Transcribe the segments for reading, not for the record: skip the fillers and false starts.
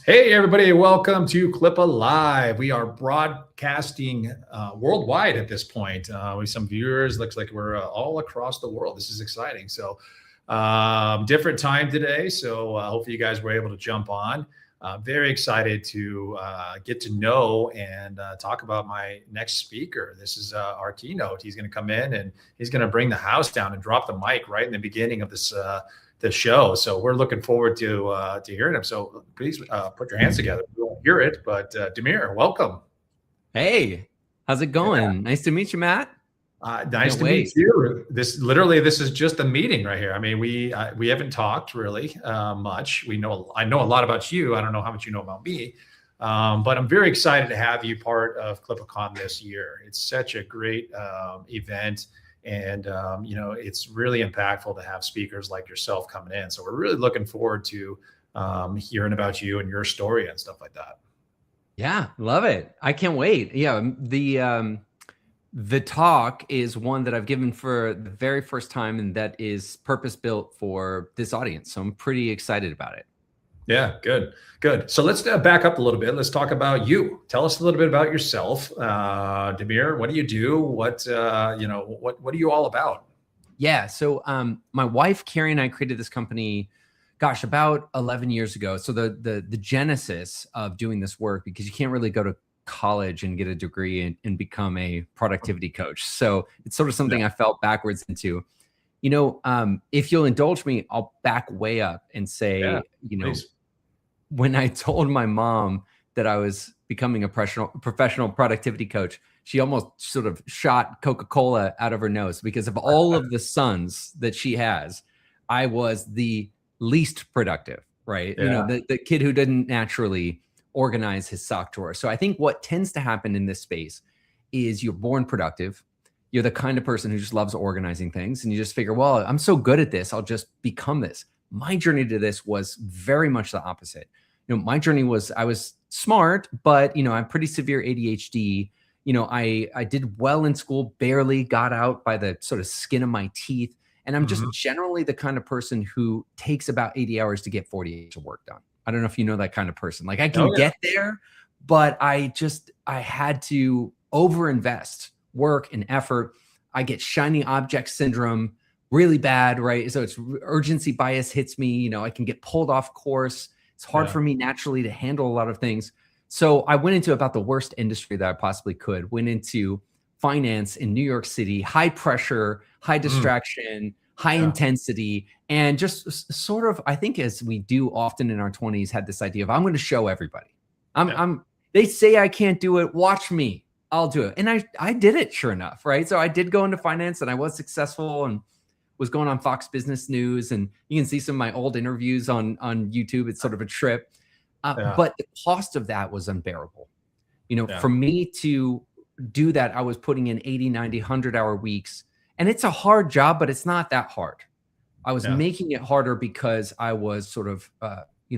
Hey, everybody, welcome to CLIPA Live. We are broadcasting worldwide at this point. With some viewers, looks like we're all across the world. This is exciting. So different time today. So hopefully you guys were able to jump on. Very excited to get to know and talk about my next speaker. This is our keynote. He's going to come in and he's going to bring the house down and drop the mic right in the beginning of this the show. So we're looking forward to hearing him. So please put your hands together. We won't hear it, but Demir, welcome. Hey, how's it going? Yeah. Nice to meet you, Matt. Nice to meet you. This is just a meeting right here. I mean, we haven't talked really much. I know a lot about you. I don't know how much you know about me, but I'm very excited to have you part of CLIPA Con this year. It's such a great event. And, it's really impactful to have speakers like yourself coming in. So we're really looking forward to hearing about you and your story and stuff like that. Yeah, love it. I can't wait. Yeah, the talk is one that I've given for the very first time, and that is purpose-built for this audience. So I'm pretty excited about it. Yeah, good. So let's back up a little bit. Let's talk about you. Tell us a little bit about yourself, Demir. What do you do? What are you all about? Yeah. So my wife Carrie and I created this company, gosh, about 11 years ago. So the genesis of doing this work, because you can't really go to college and get a degree and become a productivity coach. So it's sort of something I fell backwards into. If you'll indulge me, I'll back way up and say, please. When I told my mom that I was becoming a professional productivity coach, she almost sort of shot Coca-Cola out of her nose, because of all of the sons that she has, I was the least productive, right? Yeah. The kid who didn't naturally organize his sock drawer. So I think what tends to happen in this space is you're born productive. You're the kind of person who just loves organizing things, and you just figure, well, I'm so good at this, I'll just become this. My journey to this was very much the opposite. My journey was, I was smart, but, I have pretty severe ADHD. I did well in school, barely got out by the sort of skin of my teeth. And I'm just generally the kind of person who takes about 80 hours to get 40 hours of work done. I don't know if you know that kind of person. Like I can get there, but I had to overinvest work and effort. I get shiny object syndrome really bad, right? So it's urgency bias hits me. I can get pulled off course. It's hard for me naturally to handle a lot of things. So I went into about the worst industry that I possibly could. Went into finance in New York City, high pressure, high distraction, high intensity, and just sort of, I think as we do often in our 20s, had this idea of, I'm going to show everybody. They say I can't do it. Watch me. I'll do it. And I did it, sure enough, right? So I did go into finance and I was successful and was going on Fox Business News, and you can see some of my old interviews on YouTube. It's sort of a trip. But the cost of that was unbearable. For me to do that, I was putting in 80, 90, 100-hour weeks. And it's a hard job, but it's not that hard. I was making it harder because I was sort of,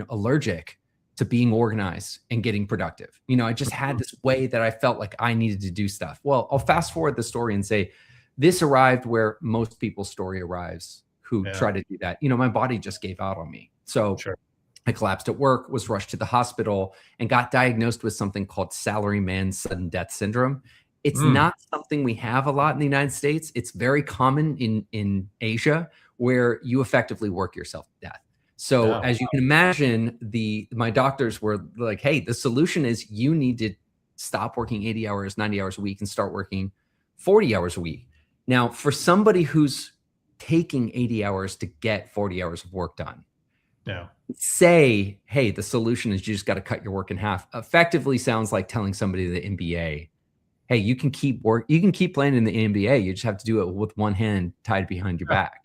allergic to being organized and getting productive. I just had this way that I felt like I needed to do stuff. Well, I'll fast forward the story and say, this arrived where most people's story arrives who try to do that. My body just gave out on me. So I collapsed at work, was rushed to the hospital, and got diagnosed with something called salaryman sudden death syndrome. It's not something we have a lot in the United States. It's very common in Asia, where you effectively work yourself to death. So as you can imagine, my doctors were like, hey, the solution is you need to stop working 80 hours, 90 hours a week and start working 40 hours a week. Now, for somebody who's taking 80 hours to get 40 hours of work done, say, hey, the solution is you just got to cut your work in half, effectively sounds like telling somebody the NBA, hey, you can keep playing in the NBA. You just have to do it with one hand tied behind your back.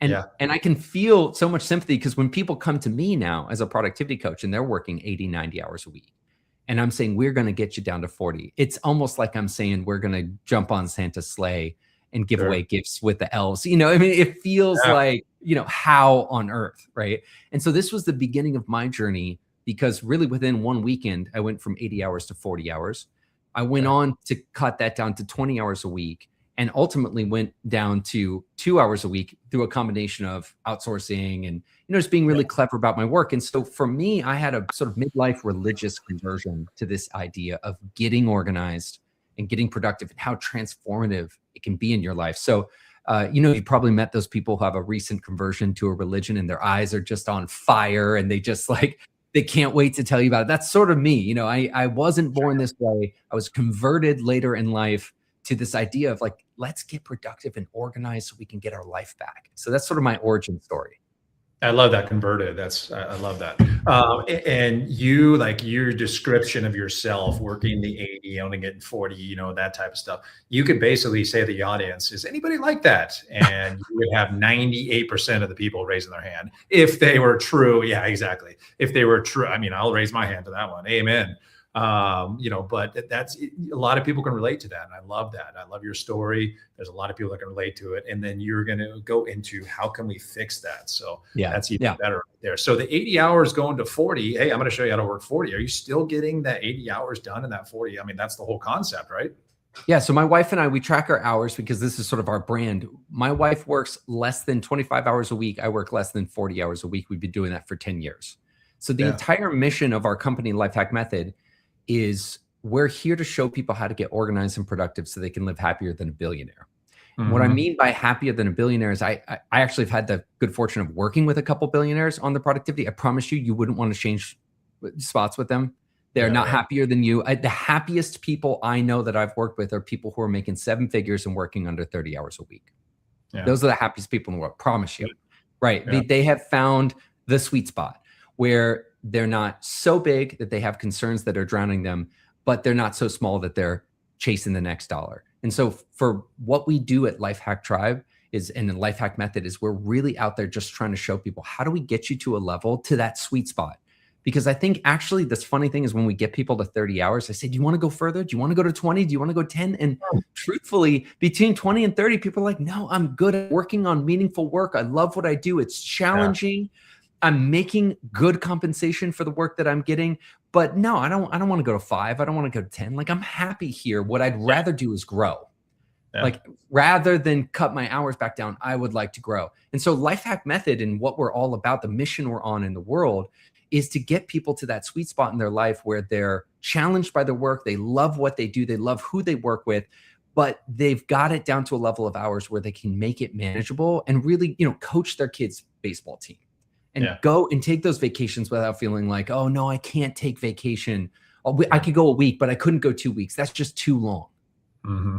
And I can feel so much sympathy, because when people come to me now as a productivity coach and they're working 80, 90 hours a week, and I'm saying, we're going to get you down to 40. It's almost like I'm saying, we're going to jump on Santa's sleigh and give away gifts with the elves. It feels like, how on earth, right? And so this was the beginning of my journey, because really within one weekend, I went from 80 hours to 40 hours. I went on to cut that down to 20 hours a week, and ultimately went down to 2 hours a week through a combination of outsourcing and, just being really clever about my work. And so for me, I had a sort of midlife religious conversion to this idea of getting organized and getting productive and how transformative it can be in your life. So, you probably met those people who have a recent conversion to a religion and their eyes are just on fire and they just they can't wait to tell you about it. That's sort of me. I wasn't born this way. I was converted later in life to this idea of let's get productive and organized so we can get our life back. So that's sort of my origin story. I love that converted. I love that. And you, your description of yourself working the 80, only getting 40, that type of stuff. You could basically say to the audience, is anybody like that? And you would have 98% of the people raising their hand. If they were true. Yeah, exactly. If they were true, I'll raise my hand to that one. Amen. But that's a lot of people can relate to that. And I love that. I love your story. There's a lot of people that can relate to it. And then you're going to go into how can we fix that? So that's even better right there. So the 80 hours going to 40, hey, I'm going to show you how to work 40. Are you still getting that 80 hours done in that 40? That's the whole concept, right? Yeah. So my wife and I, we track our hours because this is sort of our brand. My wife works less than 25 hours a week. I work less than 40 hours a week. We've been doing that for 10 years. So the entire mission of our company, Life Hack Method, is we're here to show people how to get organized and productive so they can live happier than a billionaire. Mm-hmm. What I mean by happier than a billionaire is I actually have had the good fortune of working with a couple billionaires on the productivity. I promise you wouldn't want to change spots with them. They're not happier than you. The happiest people I know that I've worked with are people who are making 7 figures and working under 30 hours a week. Yeah. Those are the happiest people in the world, promise you. Right. Yeah. They have found the sweet spot where they're not so big that they have concerns that are drowning them, but they're not so small that they're chasing the next dollar. And so for what we do at Life Hack Tribe and the Life Hack Method is we're really out there just trying to show people, how do we get you to a level, to that sweet spot? Because I think actually this funny thing is when we get people to 30 hours, I say, do you want to go further? Do you want to go to 20? Do you want to go 10? And truthfully, between 20 and 30, people are like, no, I'm good at working on meaningful work. I love what I do. It's challenging. Yeah. I'm making good compensation for the work that I'm getting, but no, I don't want to go to 5. I don't want to go to 10. I'm happy here. What I'd rather do is grow. Yeah. Rather than cut my hours back down, I would like to grow. And so Life Hack Method and what we're all about, the mission we're on in the world, is to get people to that sweet spot in their life where they're challenged by their work. They love what they do. They love who they work with, but they've got it down to a level of hours where they can make it manageable and really, coach their kids' baseball team. And go and take those vacations without feeling like, oh no, I can't take vacation. I could go a week, but I couldn't go 2 weeks. That's just too long. Mm-hmm.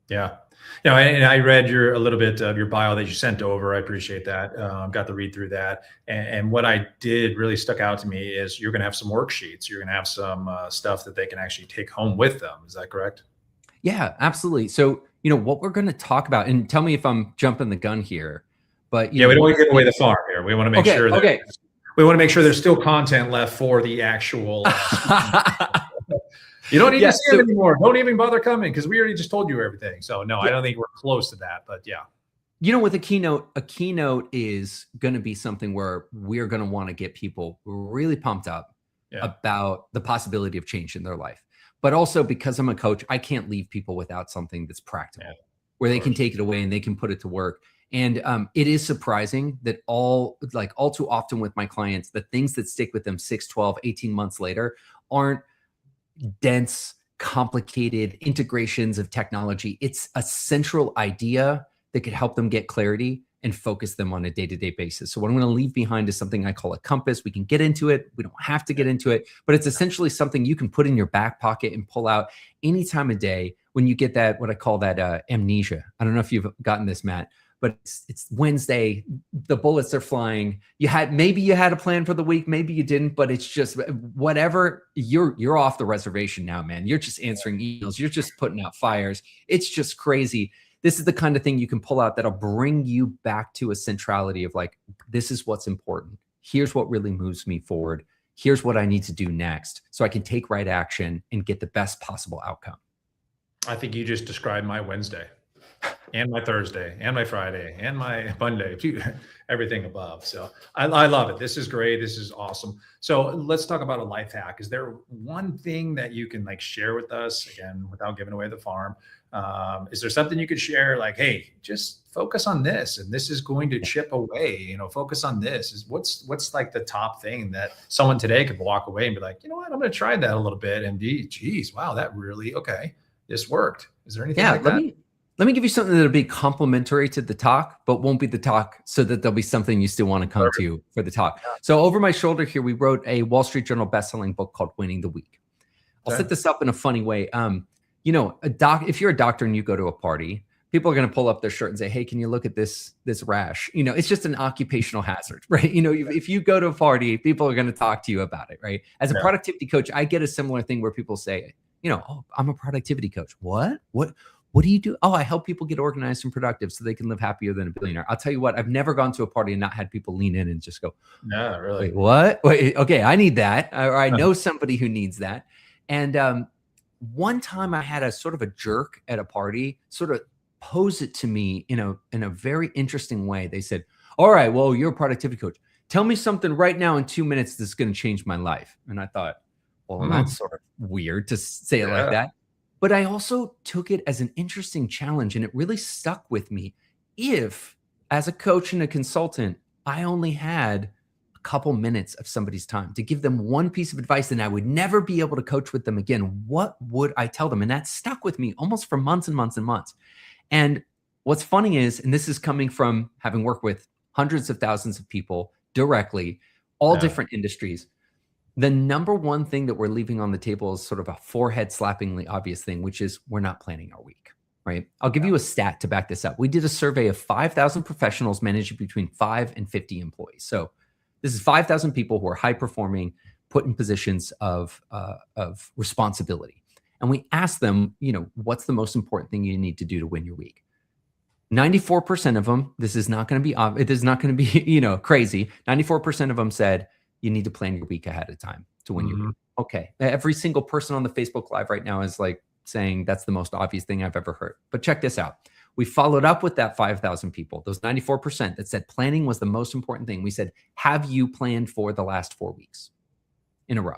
Yeah. And I read a little bit of your bio that you sent over. I appreciate that. Got to read through that. And what I did really stuck out to me is you're going to have some worksheets. You're going to have some stuff that they can actually take home with them. Is that correct? Yeah, absolutely. So, what we're going to talk about, and tell me if I'm jumping the gun here, but we don't want to give away the farm here. We want to make sure that we want to make sure there's still content left for the actual. You don't need to see it anymore. Don't even bother coming because we already just told you everything. So no, I don't think we're close to that. But yeah. With a keynote is going to be something where we're going to want to get people really pumped up about the possibility of change in their life. But also because I'm a coach, I can't leave people without something that's practical, where they can take it away and they can put it to work. And it is surprising that all too often with my clients, the things that stick with them 6, 12, 18 months later aren't dense, complicated integrations of technology. It's a central idea that could help them get clarity and focus them on a day-to-day basis. So what I'm going to leave behind is something I call a compass. We can get into it. We don't have to get into it, but it's essentially something you can put in your back pocket and pull out any time of day when you get that, what I call that amnesia. I don't know if you've gotten this, Matt, but it's Wednesday, the bullets are flying. Maybe you had a plan for the week, maybe you didn't, but it's just whatever. You're off the reservation now, man. You're just answering emails. You're just putting out fires. It's just crazy. This is the kind of thing you can pull out that'll bring you back to a centrality of this is what's important. Here's what really moves me forward. Here's what I need to do next so I can take right action and get the best possible outcome. I think you just described my Wednesday. and my Thursday and my Friday and my Monday, everything above. So I love it. This is great. This is awesome. So let's talk about a life hack. Is there one thing that you can like share with us, again, without giving away the farm? Is there something you could share, like, hey, just focus on this and this is going to chip away, focus on this? Is what's like the top thing that someone today could walk away and be like, you know what, I'm going to try that a little bit and geez, wow, that really, okay, this worked. Is there anything like that? Let me give you something that'll be complementary to the talk, but won't be the talk, so that there'll be something you still want to come to for the talk. So over my shoulder here, we wrote a Wall Street Journal bestselling book called Winning the Week. I'll set this up in a funny way. If you're a doctor and you go to a party, people are going to pull up their shirt and say, hey, can you look at this rash? It's just an occupational hazard, right? If you go to a party, people are going to talk to you about it, right? As a productivity coach, I get a similar thing where people say, oh, I'm a productivity coach. What do you do? Oh, I help people get organized and productive so they can live happier than a billionaire. I'll tell you what, I've never gone to a party and not had people lean in and just go, yeah, really? Wait, what? Wait, okay, I need that. Or I know somebody who needs that. And one time I had a sort of a jerk at a party sort of pose it to me in a very interesting way. They said, all right, well, you're a productivity coach. Tell me something right now in 2 minutes that's going to change my life. And I thought, well, that's sort of weird to say it like that. But I also took it as an interesting challenge, and it really stuck with me. If, as a coach and a consultant, I only had a couple minutes of somebody's time to give them one piece of advice, and I would never be able to coach with them again, what would I tell them? And that stuck with me almost for months and months and months. And what's funny is, and this is coming from having worked with hundreds of thousands of people directly, all different industries, the number one thing that we're leaving on the table is sort of a forehead slappingly obvious thing, which is we're not planning our week, right? I'll give you a stat to back this up. We did a survey of 5,000 professionals managing between 5 and 50 employees. So this is 5,000 people who are high performing, put in positions of responsibility. And we asked them, what's the most important thing you need to do to win your week? 94% of them, this is not going to be, it is not going to be, crazy. 94% of them said, you need to plan your week ahead of time to win your week. Okay. Every single person on the Facebook Live right now is like saying that's the most obvious thing I've ever heard. But check this out. We followed up with that 5,000 people, those 94% that said planning was the most important thing. We said, have you planned for the last 4 weeks in a row?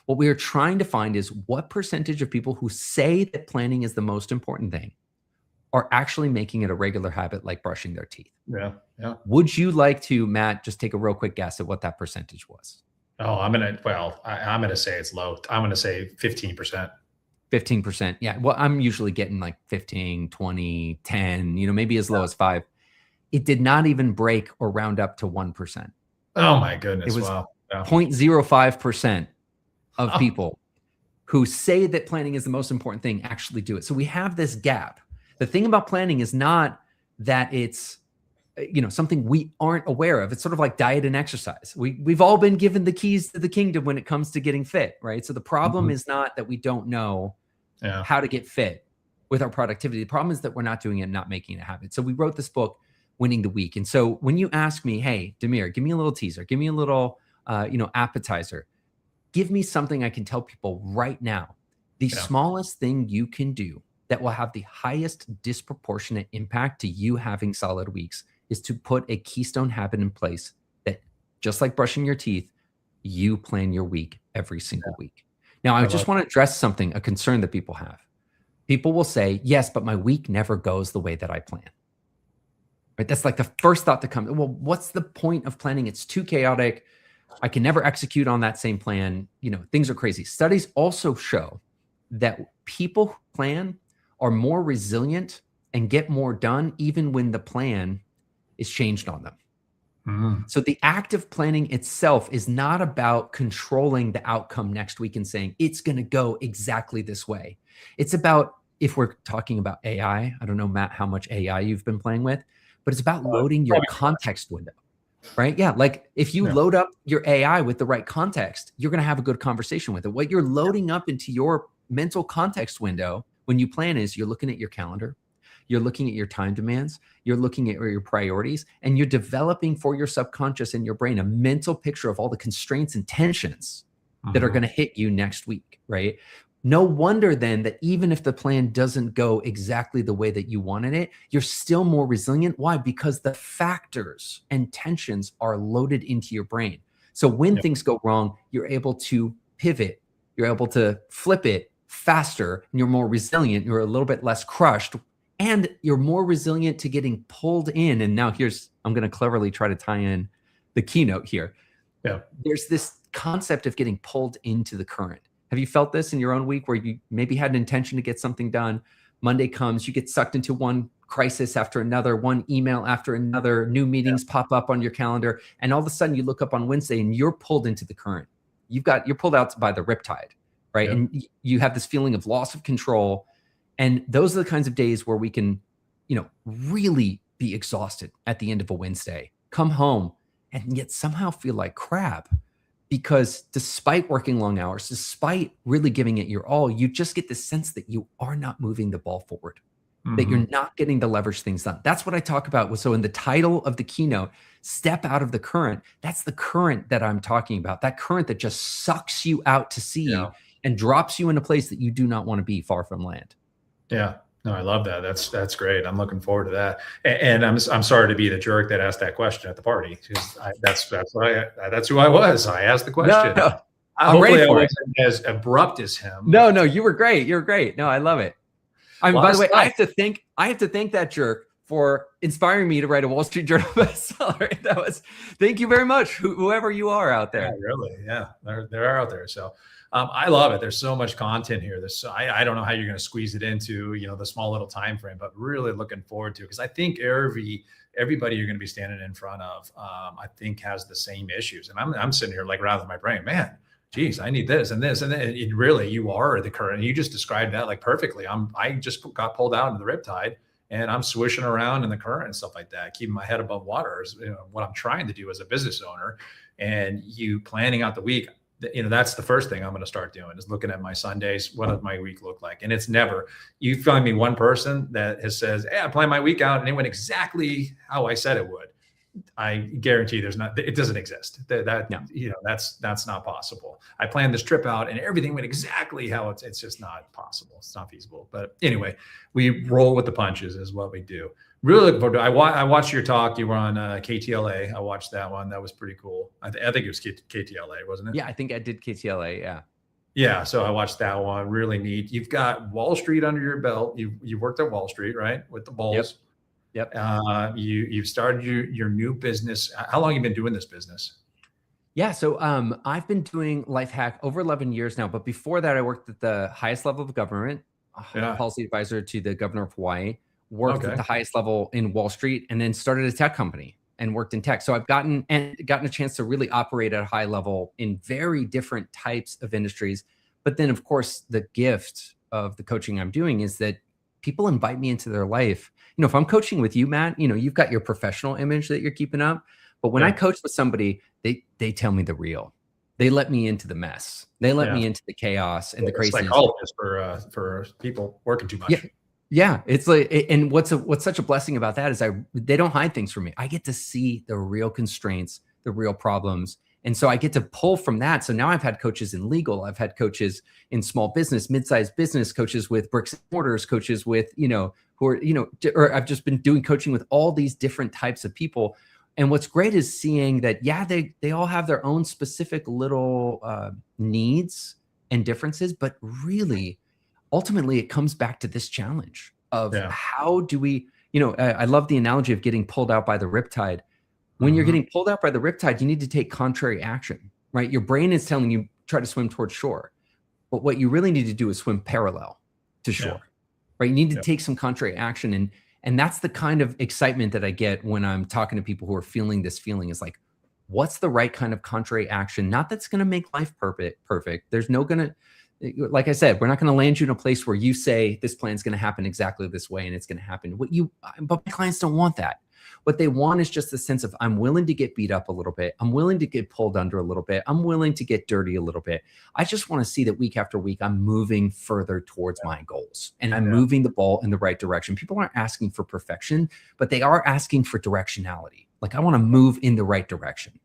What we are trying to find is what percentage of people who say that planning is the most important thing are actually making it a regular habit, like brushing their teeth. Yeah. Would you like to, Matt, just take a real quick guess at what that percentage was? Oh, I'm going to say it's low. I'm going to say 15%. 15%. Yeah. Well, I'm usually getting like 15, 20, 10, maybe as low as 5. It did not even break or round up to 1%. Oh my goodness. It was 0.05% of people who say that planning is the most important thing actually do it. So we have this gap. The thing about planning is not that it's, something we aren't aware of. It's sort of like diet and exercise. We've all been given the keys to the kingdom when it comes to getting fit, right? So the problem is not that we don't know how to get fit with our productivity. The problem is that we're not doing it and not making it a habit. So we wrote this book, Winning the Week. And so when you ask me, hey, Demir, give me a little teaser, give me a little, appetizer, give me something I can tell people right now, the smallest thing you can do that will have the highest disproportionate impact to you having solid weeks is to put a keystone habit in place that, just like brushing your teeth, you plan your week every single week. Now, I just want to address a concern that people have. People will say, yes, but my week never goes the way that I plan. Right? That's like the first thought that comes. Well, what's the point of planning? It's too chaotic. I can never execute on that same plan. Things are crazy. Studies also show that people who plan are more resilient and get more done even when the plan is changed on them. So the act of planning itself is not about controlling the outcome next week and saying it's going to go exactly this way. It's about, if we're talking about AI, I don't know, Matt, how much AI you've been playing with, but it's about loading your context window, right? Yeah. Like if you load up your AI with the right context, you're going to have a good conversation with it. What you're loading up into your mental context window when you plan is you're looking at your calendar, you're looking at your time demands, you're looking at your priorities, and you're developing for your subconscious and your brain a mental picture of all the constraints and tensions that are going to hit you next week, right? No wonder then that even if the plan doesn't go exactly the way that you wanted it, you're still more resilient. Why? Because the factors and tensions are loaded into your brain. So when things go wrong, you're able to pivot, you're able to flip it faster, and you're more resilient. You're a little bit less crushed, and you're more resilient to getting pulled in. And now I'm going to cleverly try to tie in the keynote here. Yeah. There's this concept of getting pulled into the current. Have you felt this in your own week where you maybe had an intention to get something done? Monday comes, you get sucked into one crisis after another, one email after another, new meetings pop up on your calendar. And all of a sudden you look up on Wednesday and you're pulled into the current. You're pulled out by the riptide, right? And you have this feeling of loss of control. And those are the kinds of days where we can, really be exhausted at the end of a Wednesday, come home and yet somehow feel like crap. Because despite working long hours, despite really giving it your all, you just get this sense that you are not moving the ball forward, that you're not getting to leverage things done. That's what I talk about. So in the title of the keynote, Step Out of the Current, that's the current that I'm talking about, that current that just sucks you out to sea and drops you in a place that you do not want to be, far from land. Yeah. No, I love that. That's great. I'm looking forward to that. And I'm sorry to be the jerk that asked that question at the party, because that's who I was. I asked the question. No, I'm ready for it. I wasn't as abrupt as him. No, you were great. You're great. No, I love it. I mean, by the way, I have to thank that jerk for inspiring me to write a Wall Street Journal bestseller. Thank you very much, whoever you are out there. Yeah, really. Yeah, they're out there. So I love it. There's so much content here. I don't know how you're going to squeeze it into, the small little time frame, but really looking forward to it, because I think everybody you're going to be standing in front of, I think has the same issues. And I'm sitting here like rattling my brain, man, geez, I need this and this. And then you are the current. You just described that like perfectly. I just got pulled out into the riptide and I'm swishing around in the current and stuff like that, keeping my head above water is what I'm trying to do as a business owner. And you planning out the week, that's the first thing I'm going to start doing, is looking at my Sundays. What does my week look like? And it's never, you find me one person that says, hey, I planned my week out and it went exactly how I said it would. I guarantee it doesn't exist. That's not possible. I planned this trip out and everything went exactly how it's just not possible. It's not feasible. But anyway, we roll with the punches is what we do. Really looking forward to it. I watched your talk. You were on KTLA. I watched that one. That was pretty cool. I think it was KTLA, wasn't it? Yeah, I think I did KTLA. Yeah. Yeah. So I watched that one. Really neat. You've got Wall Street under your belt. You worked at Wall Street, right? With the Bulls. Yep. You've started your new business. How long have you been doing this business? Yeah. So I've been doing Life Hack over 11 years now. But before that, I worked at the highest level of government, policy advisor to the governor of Hawaii, worked at the highest level in Wall Street, and then started a tech company and worked in tech. So I've gotten a chance to really operate at a high level in very different types of industries. But then, of course, the gift of the coaching I'm doing is that people invite me into their life. If I'm coaching with you, Matt, you've got your professional image that you're keeping up. But when I coach with somebody, they tell me the real. They let me into the mess. They let me into the chaos and the craziness. It's like all of this for people working too much. Yeah. It's like, and what's such a blessing about that is they don't hide things from me. I get to see the real constraints, the real problems. And so I get to pull from that. So now I've had coaches in legal, I've had coaches in small business, mid-sized business, coaches with bricks and mortars, coaches with, or I've just been doing coaching with all these different types of people. And what's great is seeing that, they all have their own specific little needs and differences, but really, ultimately, it comes back to this challenge of how do we, I love the analogy of getting pulled out by the riptide. When you're getting pulled out by the riptide, you need to take contrary action, right? Your brain is telling you, try to swim towards shore. But what you really need to do is swim parallel to shore, right? You need to take some contrary action. And that's the kind of excitement that I get when I'm talking to people who are feeling this feeling is like, what's the right kind of contrary action? Not that's going to make life perfect. There's no going to, like I said, we're not going to land you in a place where you say this plan is going to happen exactly this way and it's going to happen. But my clients don't want that. What they want is just the sense of, I'm willing to get beat up a little bit. I'm willing to get pulled under a little bit. I'm willing to get dirty a little bit. I just want to see that week after week, I'm moving further towards my goals and I'm moving the ball in the right direction. People aren't asking for perfection, but they are asking for directionality. Like, I want to move in the right direction.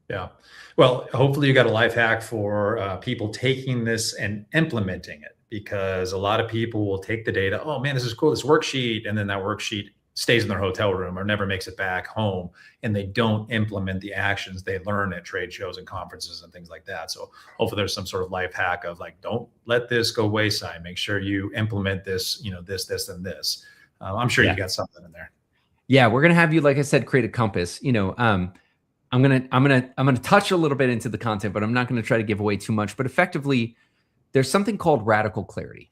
Yeah. Well, hopefully you got a life hack for people taking this and implementing it, because a lot of people will take the data. Oh man, this is cool, this worksheet. And then that worksheet stays in their hotel room or never makes it back home. And they don't implement the actions they learn at trade shows and conferences and things like that. So hopefully there's some sort of life hack of like, don't let this go wayside. Make sure you implement this, this, and this. I'm sure you got something in there. Yeah. We're going to have you, like I said, create a compass, I'm gonna touch a little bit into the content, but I'm not gonna try to give away too much. But effectively, there's something called radical clarity,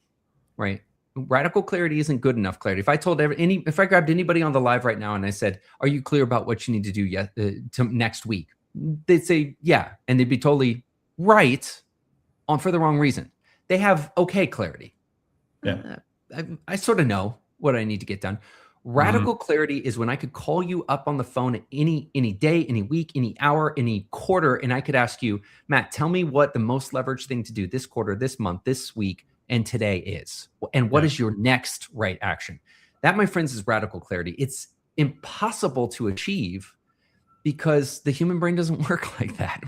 right? Radical clarity isn't good enough clarity. If I told if I grabbed anybody on the live right now and I said, "Are you clear about what you need to do to next week?" They'd say, "Yeah," and they'd be totally right for the wrong reason. They have okay clarity. Yeah, I sort of know what I need to get done. Radical clarity is when I could call you up on the phone at any day, any week, any hour, any quarter, and I could ask you, Matt, tell me what the most leveraged thing to do this quarter, this month, this week, and today is. And what is your next right action? That, my friends, is radical clarity. It's impossible to achieve because the human brain doesn't work like that.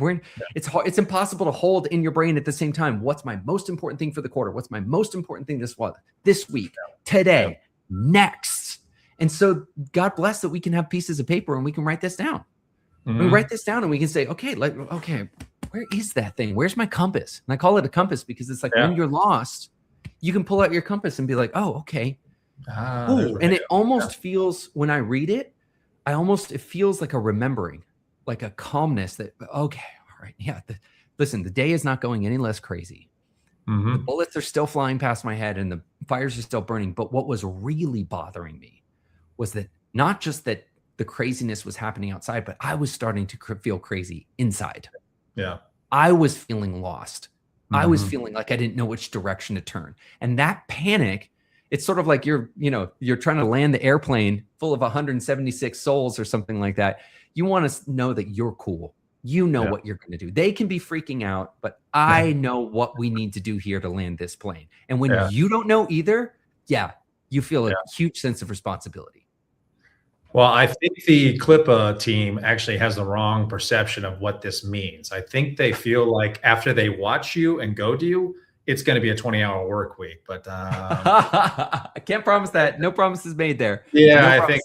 It's hard, it's impossible to hold in your brain at the same time. What's my most important thing for the quarter? What's my most important thing this week, today, next? And so God bless that we can have pieces of paper and we can write this down. We write this down and we can say, okay, where is that thing? Where's my compass? And I call it a compass because it's like when you're lost, you can pull out your compass and be like, oh, okay. And it almost feels, when I read it, it feels like a remembering, like a calmness that, okay, all right. Yeah. Listen, the day is not going any less crazy. The bullets are still flying past my head and the fires are still burning. But what was really bothering me was that not just that the craziness was happening outside, but I was starting to feel crazy inside. Yeah. I was feeling lost. I was feeling like I didn't know which direction to turn. And that panic, it's sort of like you're trying to land the airplane full of 176 souls or something like that. You want to know that you're cool. You know what you're going to do. They can be freaking out, but I know what we need to do here to land this plane. And when you don't know either, you feel a huge sense of responsibility. Well, I think the CLIPA team actually has the wrong perception of what this means. I think they feel like after they watch you and go to you, it's going to be a 20-hour work week. But I can't promise that. No promises made there. Yeah, no I think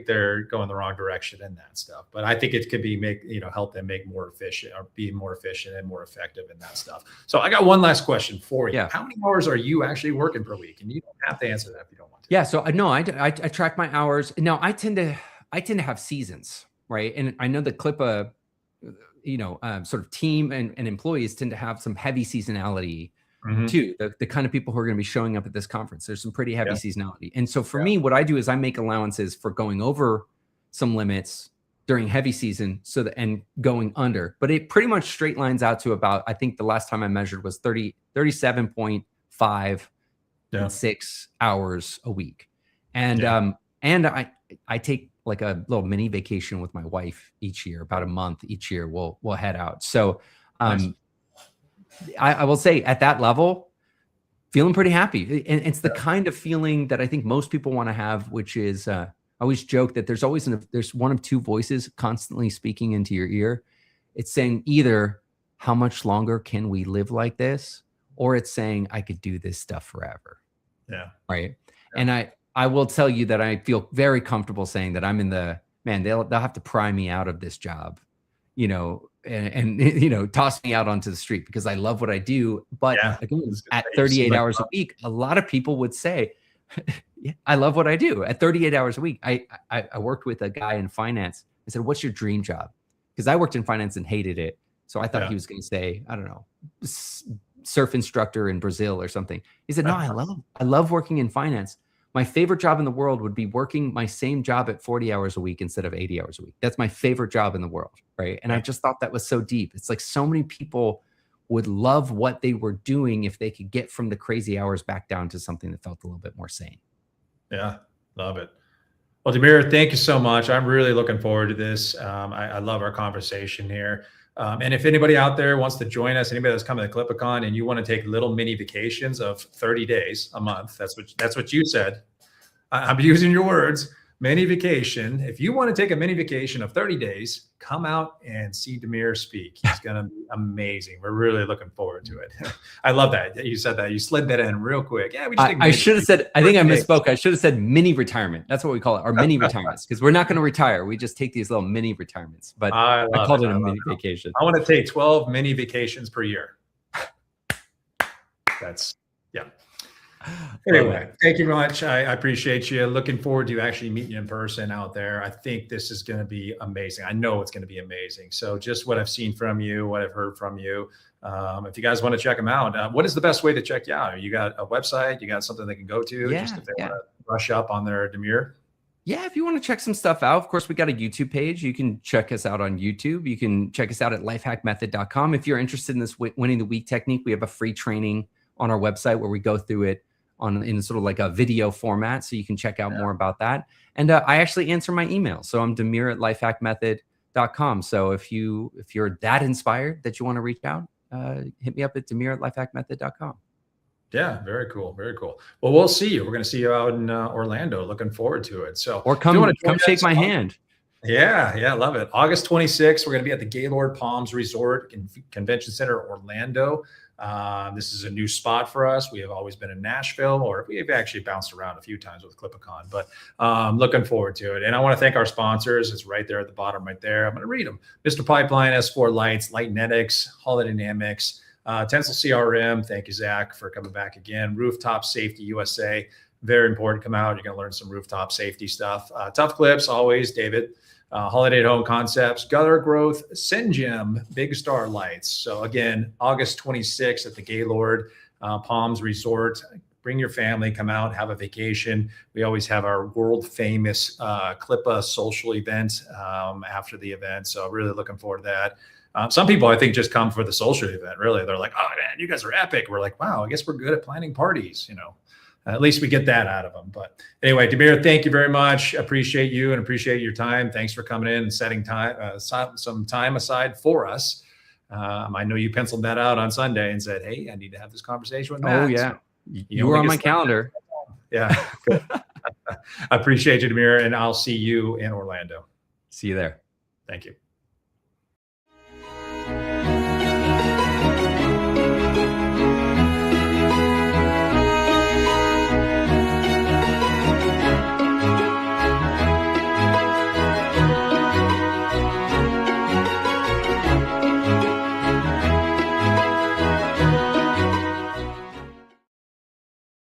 they're going the wrong direction in that stuff. But I think it could be help them make more efficient or be more efficient and more effective in that stuff. So I got one last question for you. Yeah. How many hours are you actually working per week? And you don't have to answer that if you don't want to. Yeah. So no, I track my hours. Now I tend to have seasons, right? And I know that CLIPA, sort of team and employees tend to have some heavy seasonality too. The kind of people who are going to be showing up at this conference, there's some pretty heavy seasonality. And so for me, what I do is I make allowances for going over some limits during heavy season and going under, but it pretty much straight lines out to about, I think the last time I measured was 37.5 and 6 hours a week. And I take like a little mini vacation with my wife each year, about a month each year. We'll head out. So Nice. I will say at that level, feeling pretty happy. And it's the kind of feeling that I think most people want to have, which is I always joke that there's one of two voices constantly speaking into your ear. It's saying either how much longer can we live like this, or it's saying I could do this stuff forever. Yeah. Right. Yeah. And I will tell you that I feel very comfortable saying that I'm in they'll have to pry me out of this job, and toss me out onto the street because I love what I do. But again, at 38 hours a week, a lot of people would say, I love what I do. At 38 hours a week, I worked with a guy in finance. I said, what's your dream job? Because I worked in finance and hated it. So I thought he was going to say, I don't know, surf instructor in Brazil or something. He said, no, I love working in finance. My favorite job in the world would be working my same job at 40 hours a week instead of 80 hours a week. That's my favorite job in the world, right? And I just thought that was so deep. It's like so many people would love what they were doing if they could get from the crazy hours back down to something that felt a little bit more sane. Yeah, love it. Well, Demir, thank you so much. I'm really looking forward to this. I love our conversation here. And if anybody out there wants to join us, anybody that's coming to CLIPA Con and you want to take little mini vacations of 30 days a month, that's what you said. I'm using your words. mini vacation. If you want to take a mini vacation of 30 days, come out and see Demir speak. He's going to be amazing. We're really looking forward to it. I love that. You said that. You slid that in real quick. Yeah, we just I should have said, I think I misspoke. I should have said mini retirement. That's what we call it, or mini retirements, because we're not going to retire. We just take these little mini retirements. But I called it a mini vacation. I want to take 12 mini vacations per year. That's, yeah. Anyway, thank you very much. I appreciate you. Looking forward to actually meeting you in person out there. I think this is going to be amazing. I know it's going to be amazing. So just what I've seen from you, what I've heard from you, if you guys want to check them out, what is the best way to check you out? You got a website? You got something they can go to? Just if they want to brush up on their Demir? Yeah, if you want to check some stuff out, of course, we got a YouTube page. You can check us out on YouTube. You can check us out at lifehackmethod.com. If you're interested in this winning the week technique, we have a free training on our website where we go through it in sort of like a video format, so you can check out more about that. And I actually answer my email, so I'm Demir at lifehackmethod.com. So if you're that inspired that you want to reach out, hit me up at Demir at lifehackmethod.com. Yeah, very cool, very cool. Well, we'll see you. We're going to see you out in Orlando. Looking forward to it. So, or come shake my hand. Yeah, love it. August 26th, we're going to be at the Gaylord Palms Resort Convention Center, Orlando. This is a new spot for us. We have always been in Nashville, or we've actually bounced around a few times with CLIPA Con, but looking forward to it. And I want to thank our sponsors. It's right there at the bottom right there. I'm going to read them. Mr. Pipeline, S4 Lights, Lightnetics, Holodynamics, Tensile CRM. Thank you, Zach, for coming back again. Rooftop Safety USA. Very important. Come out. You're going to learn some rooftop safety stuff. Tough Clips, always, David. Holiday at Home Concepts, Gutter Growth, Syngem, Big Star Lights. So again, August 26th at the Gaylord Palms Resort. Bring your family, come out, have a vacation. We always have our world famous CLIPA social event after the event. So really looking forward to that. Some people, I think, just come for the social event. Really, they're like, "Oh man, you guys are epic." We're like, "Wow, I guess we're good at planning parties." At least we get that out of them. But anyway, Demir, thank you very much. Appreciate you and appreciate your time. Thanks for coming in and setting time, some time aside for us. I know you penciled that out on Sunday and said, "Hey, I need to have this conversation with Matt." Oh yeah, so you were on my calendar. Yeah, I appreciate you, Demir, and I'll see you in Orlando. See you there. Thank you.